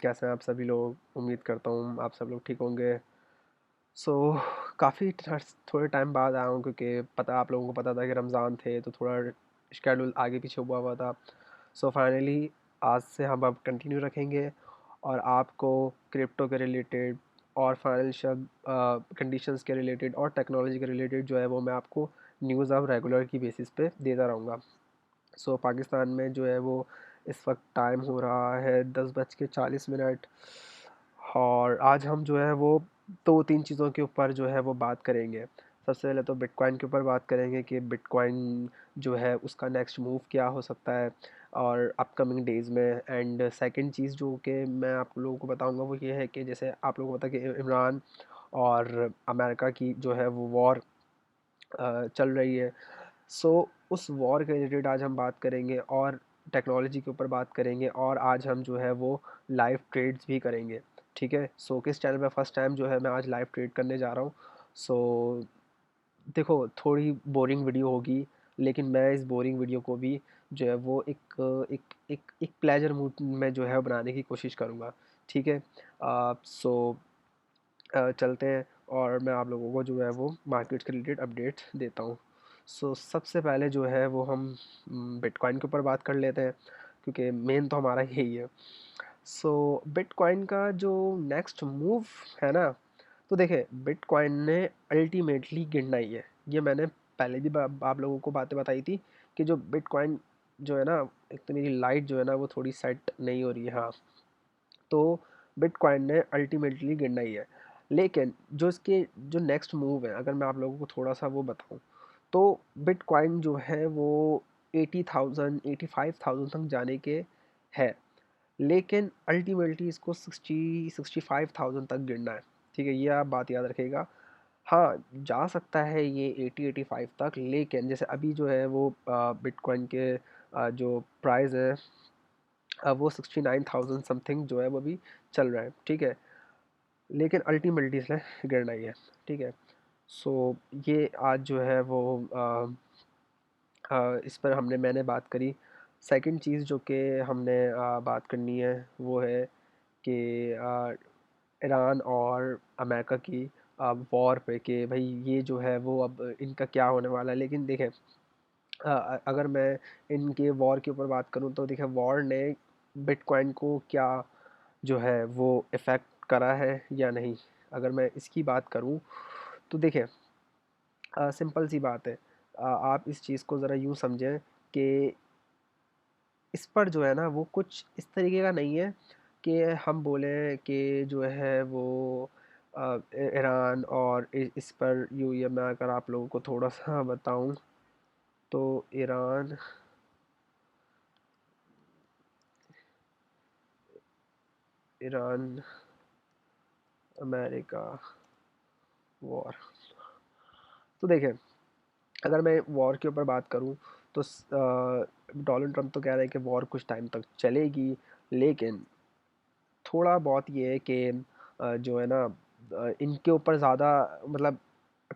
कैसे हैं आप सभी लोग। उम्मीद करता हूँ आप सब लोग ठीक होंगे। सो काफ़ी थोड़े टाइम बाद आया हूँ क्योंकि पता आप लोगों को पता था कि रमज़ान थे तो थोड़ा शेड्यूल आगे पीछे हुआ था। सो फाइनली आज से हम अब कंटिन्यू रखेंगे और आपको क्रिप्टो के रिलेटेड और फाइनेंशियल कंडीशंस के रिलेटेड और टेक्नोलॉजी के रिलेटेड जो है वो मैं आपको न्यूज़ अब रेगुलर की बेसिस पे देता रहूँगा। सो पाकिस्तान में जो है वो इस वक्त टाइम हो रहा है 10:40 और आज हम जो है वो दो तीन चीज़ों के ऊपर जो है वो बात करेंगे। सबसे पहले तो बिटकॉइन के ऊपर बात करेंगे कि बिटकॉइन जो है उसका नेक्स्ट मूव क्या हो सकता है और अपकमिंग डेज़ में। एंड सेकंड चीज़ जो कि मैं आप लोगों को बताऊंगा वो ये है कि जैसे आप लोगों को पता है कि इमरान और अमेरिका की जो है वो वॉर चल रही है। सो उस वॉर के रिलेटेड आज हम बात करेंगे और टेक्नोलॉजी के ऊपर बात करेंगे और आज हम जो है वो लाइव ट्रेड्स भी करेंगे। ठीक है, सो किस चैनल पे फर्स्ट टाइम जो है मैं आज लाइव ट्रेड करने जा रहा हूँ। सो देखो थोड़ी बोरिंग वीडियो होगी लेकिन मैं इस बोरिंग वीडियो को भी जो है वो एक प्लेजर मूड में जो है बनाने की कोशिश करूँगा। ठीक है, सो चलते हैं और मैं आप लोगों को जो है वो मार्केट के रिलेटेड अपडेट देता हूँ। सो सबसे पहले जो है वो हम बिटकॉइन के ऊपर बात कर लेते हैं क्योंकि मेन तो हमारा यही है। सो बिटकॉइन का जो नेक्स्ट मूव है ना, तो देखें बिटकॉइन ने अल्टीमेटली गिरना ही है। ये मैंने पहले भी आप लोगों को बातें बताई थी कि जो बिटकॉइन जो है ना, एक तो मेरी लाइट जो है ना वो थोड़ी सेट नहीं हो रही है। हाँ, तो बिटकॉइन ने अल्टीमेटली गिरना ही है। लेकिन जो इसके जो नेक्स्ट मूव है अगर मैं आप लोगों को थोड़ा सा वो बताऊं तो बिटकॉइन जो है वो 80,000 85,000 तक जाने के है। लेकिन अल्टीमेटली इसको 65,000 तक गिरना है। ठीक है, ये आप बात याद रखिएगा। हाँ, जा सकता है ये 80-85 तक, लेकिन जैसे अभी जो है वो बिटकॉइन के जो प्राइस है अब वो 69,000 समथिंग जो है वो भी चल रहा है। ठीक है, लेकिन अल्टीमेटली इसने गिरना ही है। ठीक है, सो ये आज जो है वो इस पर मैंने बात करी। सेकंड चीज़ जो कि हमने बात करनी है वो है कि ईरान और अमेरिका की वॉर पे कि भाई ये जो है वो अब इनका क्या होने वाला है। लेकिन देखें अगर मैं इनके वॉर के ऊपर बात करूं तो देखें वॉर ने बिटकॉइन को क्या जो है वो इफ़ेक्ट करा है या नहीं। अगर मैं इसकी बात करूं तो देखें सिंपल सी बात है। आप इस चीज़ को ज़रा यूँ समझें कि इस पर जो है ना वो कुछ इस तरीके का नहीं है कि हम बोलें कि जो है वो ईरान और इस पर यूँ ये मैं अगर आप लोगों को थोड़ा सा बताऊं तो ईरान ईरान अमेरिका वॉर। तो देखें अगर मैं वॉर के ऊपर बात करूं तो डोनाल्ड ट्रम्प तो कह रहे हैं कि वॉर कुछ टाइम तक चलेगी। लेकिन थोड़ा बहुत ये है कि जो है ना इनके ऊपर ज़्यादा मतलब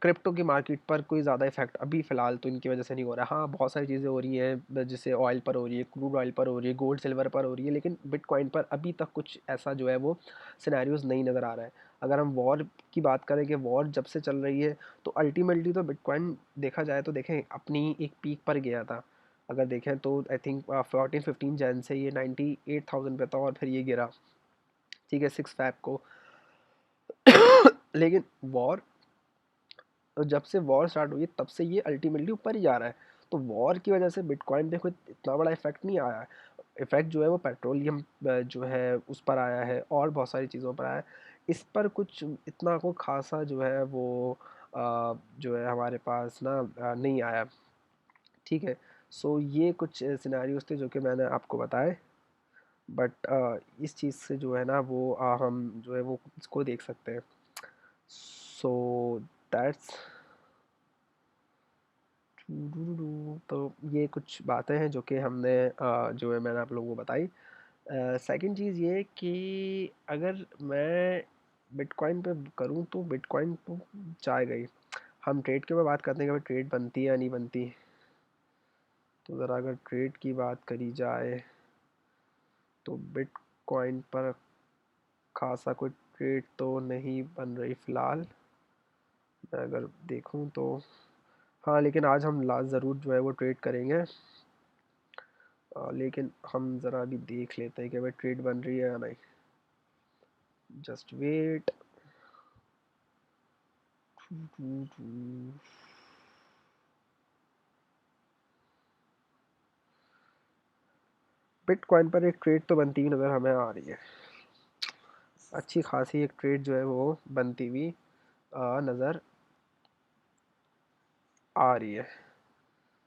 क्रिप्टो की मार्केट पर कोई ज़्यादा इफेक्ट अभी फ़िलहाल तो इनकी वजह से नहीं हो रहा है। हाँ, बहुत सारी चीज़ें हो रही हैं जैसे ऑयल पर हो रही है, क्रूड ऑयल पर हो रही है, गोल्ड सिल्वर पर हो रही है, लेकिन बिटकॉइन पर अभी तक कुछ ऐसा जो है वो सिनेरियोज नहीं नज़र आ रहा है। अगर हम वॉर की बात करें कि वॉर जब से चल रही है तो अल्टीमेटली तो बिटकॉइन देखा जाए तो देखें अपनी एक पीक पर गया था। अगर देखें तो आई थिंक 14-15 जैन से ये 98,000 पे था और फिर ये गिरा। ठीक है, 6 फैब को। लेकिन वॉर जब से वॉर स्टार्ट हुई है तब से ये अल्टीमेटली ऊपर ही जा रहा है। तो वॉर की वजह से बिटकॉइन पे कोई इतना बड़ा इफेक्ट नहीं आया है। इफेक्ट जो है वो पेट्रोलियम जो है उस पर आया है और बहुत सारी चीज़ों पर आया है। इस पर कुछ इतना को खासा जो है वो जो है हमारे पास ना नहीं आया। ठीक है, सो ये कुछ सिनेरियोज थे जो कि मैंने आपको बताए। बट इस चीज़ से जो है ना वो हम जो है वो इसको देख सकते हैं। सो दैट्स तो ये कुछ बातें हैं जो कि हमने जो है मैंने आप लोगों को बताई। सेकंड चीज़ ये कि अगर मैं बिटकॉइन पे करूँ तो बिटकॉइन तो चाहे गई। हम ट्रेड के ऊपर बात करते हैं कि ट्रेड बनती है या नहीं बनती। तो ज़रा अगर ट्रेड की बात करी जाए तो बिटकॉइन पर खासा कोई ट्रेड तो नहीं बन रही फ़िलहाल, मैं अगर देखूं तो। हाँ, लेकिन आज हम लास्ट ज़रूर जो है वो ट्रेड करेंगे। लेकिन हम ज़रा अभी देख लेते हैं कि भाई ट्रेड बन रही है या नहीं। Just wait. बिटकॉइन पर एक ट्रेड तो बनती हुई नज़र हमें आ रही है, अच्छी खासी एक ट्रेड जो है वो बनती हुई नज़र आ रही है।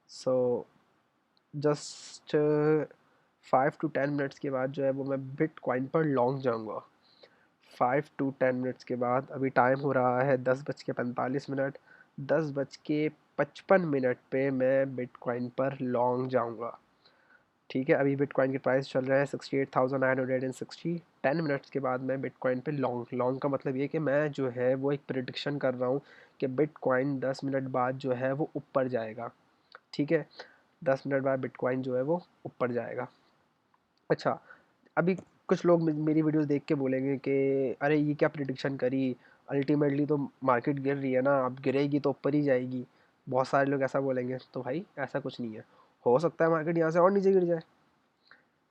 सो जस्ट 5 to 10 मिनट्स के बाद जो है वो मैं बिटकॉइन पर लॉन्ग जाऊंगा। 5 to 10 मिनट्स के बाद, अभी टाइम हो रहा है 10:45। 10:55 पे मैं बिटकॉइन पर लॉन्ग जाऊंगा। ठीक है, अभी बिटकॉइन की प्राइस चल रहा है 68,960। 10 मिनट्स के बाद मैं बिटकॉइन पे लॉन्ग, लॉन्ग का मतलब ये कि मैं जो है वो एक प्रिडिक्शन कर रहा हूँ कि बिटकॉइन 10 मिनट बाद जो है वो ऊपर जाएगा। ठीक है, 10 मिनट बाद बिटकॉइन जो है वो ऊपर जाएगा। अच्छा, अभी कुछ लोग मेरी वीडियोस देख के बोलेंगे कि अरे ये क्या प्रिडिक्शन करी, अल्टीमेटली तो मार्केट गिर रही है ना, अब गिरेगी तो ऊपर ही जाएगी। बहुत सारे लोग ऐसा बोलेंगे, तो भाई ऐसा कुछ नहीं है। हो सकता है मार्केट यहाँ से और नीचे गिर जाए।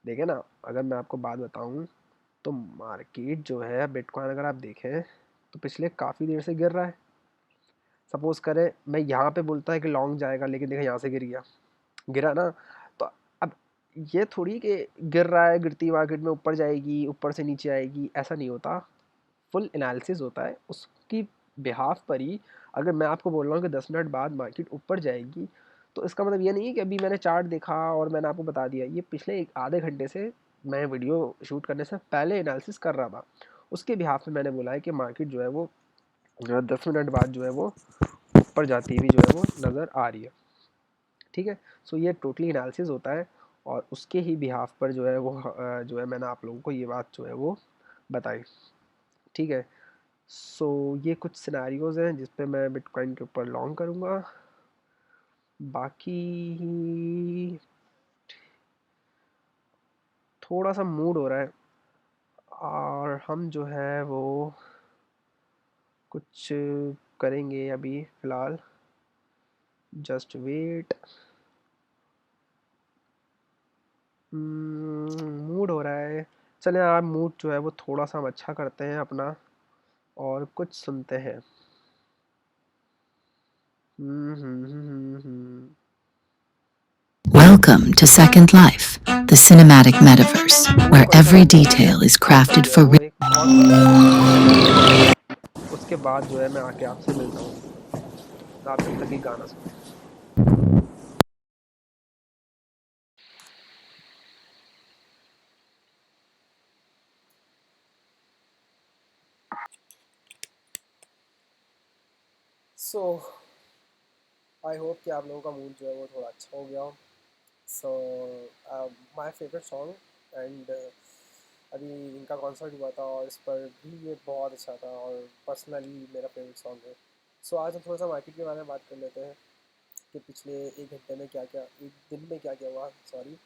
देखिए ना, अगर मैं आपको बात बताऊँ तो मार्केट जो है बिटकॉइन अगर आप देखें तो पिछले काफ़ी देर से गिर रहा है। सपोज़ करें मैं यहाँ पे बोलता है कि लॉन्ग जाएगा, लेकिन देखा यहाँ से गिर गया, गिरा ना। तो अब ये थोड़ी कि गिर रहा है, गिरती मार्केट में ऊपर जाएगी, ऊपर से नीचे आएगी, ऐसा नहीं होता। फुल एनालिसिस होता है उसकी बिहाफ पर ही। अगर मैं आपको बोल रहा हूँ कि 10 मिनट बाद मार्केट ऊपर जाएगी, तो इसका मतलब ये नहीं है कि अभी मैंने चार्ट देखा और मैंने आपको बता दिया। ये पिछले एक आधे घंटे से मैं वीडियो शूट करने से पहले एनालिसिस कर रहा था, उसके बिहाफ में मैंने बोला है कि मार्केट जो है वो 10 मिनट बाद जो है वो ऊपर जाती हुई जो है वो नज़र आ रही है। ठीक है, सो ये टोटली एनालिसिस होता है और उसके ही बिहाफ पर जो है वो जो है मैंने आप लोगों को ये बात जो है वो बताई। ठीक है, सो ये कुछ सिनेरियोज़ हैं जिस पे मैं बिटकॉइन के ऊपर लॉन्ग करूँगा। बाकी थोड़ा सा मूड हो रहा है और हम जो है वो कुछ करेंगे अभी फ़िलहाल। Just wait. मूड हो रहा है, चलें आप मूड जो है वो थोड़ा सा हम अच्छा करते हैं अपना और कुछ सुनते हैं। Welcome to Second Life, the cinematic metaverse, where कोई सा every गाना सुनते हैं detail is और crafted जो है for वो एक बहुत बढ़िया सा मूड सेट करते हैं। उसके बाद जो है मैं आके आपसे मिलता हूँ। तो आप जब तक ही गाना सुने। सो आई होप कि आप लोगों का मूड जो है वो थोड़ा अच्छा हो गया हो। So my favourite song and अभी इनका कॉन्सर्ट हुआ था और इस पर भी ये बहुत अच्छा था और पर्सनली मेरा फेवरेट सॉन्ग है। सो आज हम थोड़ा सा मार्केट के बारे में बात कर लेते हैं कि पिछले एक घंटे में क्या क्या, एक दिन में क्या क्या हुआ, सॉरी।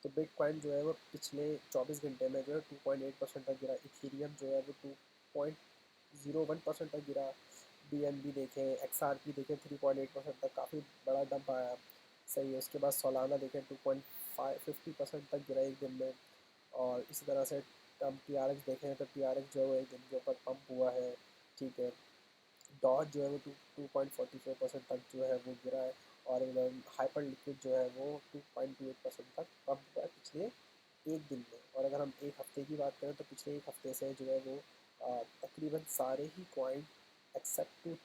तो बिटकॉइन जो है वो पिछले 24 घंटे में जो है 2.8% तक गिरा। इथेरियम जो है वो 2.01% तक गिरा। BNB देखें, XRP देखें 3.8% तक, काफ़ी बड़ा डंप आया। सही है, उसके बाद सोलाना देखें 2.50% तक गिरा एक दिन में। और इसी तरह से हम TRX देखें तो TRX जो है वो एक दिन के ऊपर पंप हुआ है। ठीक है, डॉज जो है वो 2.44% तक जो है वो गिरा है। और हाइपर लिक्विड जो है वो 2.28% तक कम हुआ है पिछले एक दिन में। और अगर हम एक हफ्ते की बात करें तो पिछले एक हफ्ते से जो है वो तकरीबन सारे ही कॉइन एक्सेप्ट टू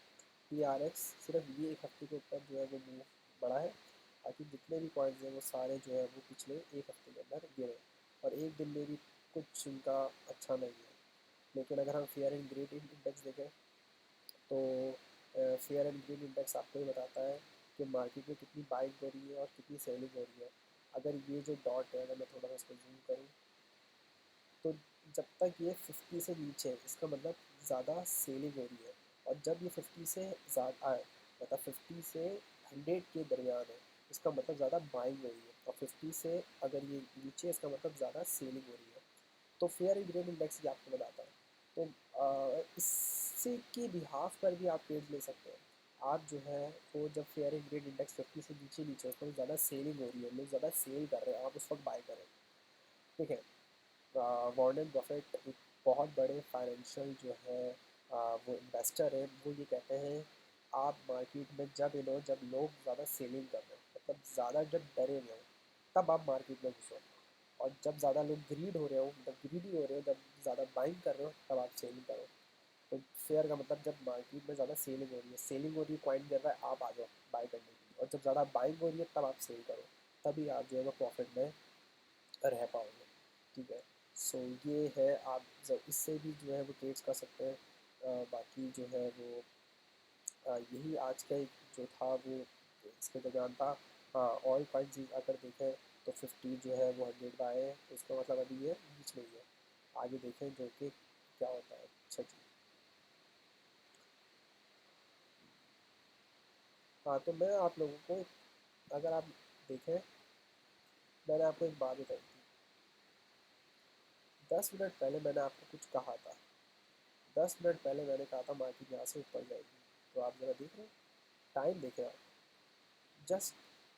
TRX, सिर्फ ये एक हफ्ते के ऊपर जो है वो मूव बढ़ा है। बाकी जितने भी कॉइन्स हैं वो सारे जो है वो पिछले एक हफ्ते के अंदर गिरे और एक दिन में भी कुछ उनका अच्छा नहीं है। लेकिन अगर हम फेयर एंड ग्रेड इंडेक्स देखें तो फेयर एंड ग्रीन इंडेक्स आपको ये बताता है कि मार्केट में कितनी बाइंग हो रही है और कितनी सेलिंग हो रही है। अगर ये जो डॉट है, अगर मैं थोड़ा सा इसको जूम करूँ तो जब तक ये 50 से नीचे है इसका मतलब ज़्यादा सेलिंग हो रही है। और जब ये 50 से ज़्यादा आए, मतलब 50 से 100 के दरमियान है, इसका मतलब ज़्यादा बाइंग हो रही है। और 50 से अगर ये नीचे, इसका मतलब ज़्यादा सेलिंग हो रही है। तो फेयर एंड ग्रीन इंडेक्स ये आपको बताता है। तो इससे के बिहाफ पर भी आप ट्रेड ले सकते हैं। आप जो है वो जब फेयर एंड ग्रेड इंडेक्स 50 से नीचे नीचे तो ज़्यादा सेलिंग हो रही है, लोग ज़्यादा सेल कर रहे हैं, आप उस वक्त बाय करें। ठीक है। वॉरेन बफेट एक बहुत बड़े फाइनेंशियल जो है वो इन्वेस्टर है, वो ये कहते हैं आप मार्केट में जब लोग ज़्यादा सेलिंग कर रहे हो, मतलब ज़्यादा जब डरे हुए हो, तब आप मार्केट में घुसो। और जब ज़्यादा लोग ग्रीड हो रहे हो, मतलब ग्रीडी हो रहे हो, जब ज़्यादा बाइंग कर रहे हो, तब आप सेलिंग करो। तो फेयर का मतलब जब मार्केट में ज़्यादा सेलिंग हो रही है, कॉइन गिर रहा है, आप आ जाओ बाय करने के लिए। और जब ज़्यादा बाइंग हो रही है, तब आप सेल करो। तभी आप जो है वो प्रॉफिट में रह पाओगे। ठीक है। सो ये है, आप इससे भी जो है वो ट्रेड्स कर सकते हैं। बाकी जो है वो यही आज का एक जो था वो इसके दौरान था। हाँ, ऑल कॉइन्स अगर देखें तो 50 जो है वो 100 का है, तो इसका मतलब अभी ये बीच में ही है। आगे देखें जो कि क्या होता है। अच्छा जी। हाँ, तो मैं आप लोगों को, अगर आप देखें, मैंने आपको एक बात बताई थी। 10 मिनट पहले मैंने आपको कुछ कहा था। 10 मिनट पहले मैंने कहा था मार्केट यहाँ से ऊपर जाएगी। तो आप ज़रा देख रहे हैं, टाइम देखें आप, जस्ट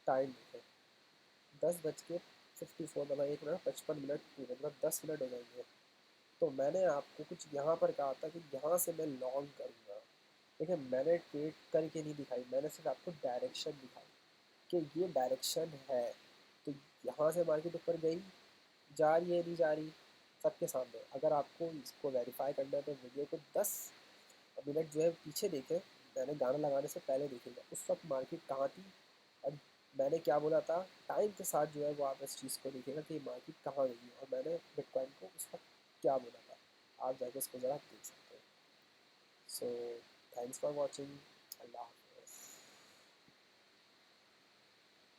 टाइम देखें। 10:54, मतलब 1 मिनट 55 मिनट पूरे, मतलब 10 मिनट हो जाएंगे। तो मैंने आपको कुछ यहाँ पर कहा था कि यहाँ से मैं लॉन्ग करूँगा। देखिए, मैंने ट्रेड करके नहीं दिखाई, मैंने सिर्फ आपको डायरेक्शन दिखाई कि ये डायरेक्शन है। तो यहाँ से मार्केट ऊपर गई, जा रही है, नहीं जा रही, सबके सामने। अगर आपको इसको वेरीफाई करना है तो वीडियो को 10 मिनट जो है पीछे देखें, मैंने गाना लगाने से पहले देखेगा उस वक्त मार्केट कहाँ थी और मैंने क्या बोला था। टाइम के साथ जो है वो आप इस चीज़ को देखिएगा कि मार्केट कहाँ गई है और मैंने बिटकॉइन को उस वक्त क्या बोला था। आप जाके इसको ज़रा देख सकते हैं। So thanks for watching. Allah.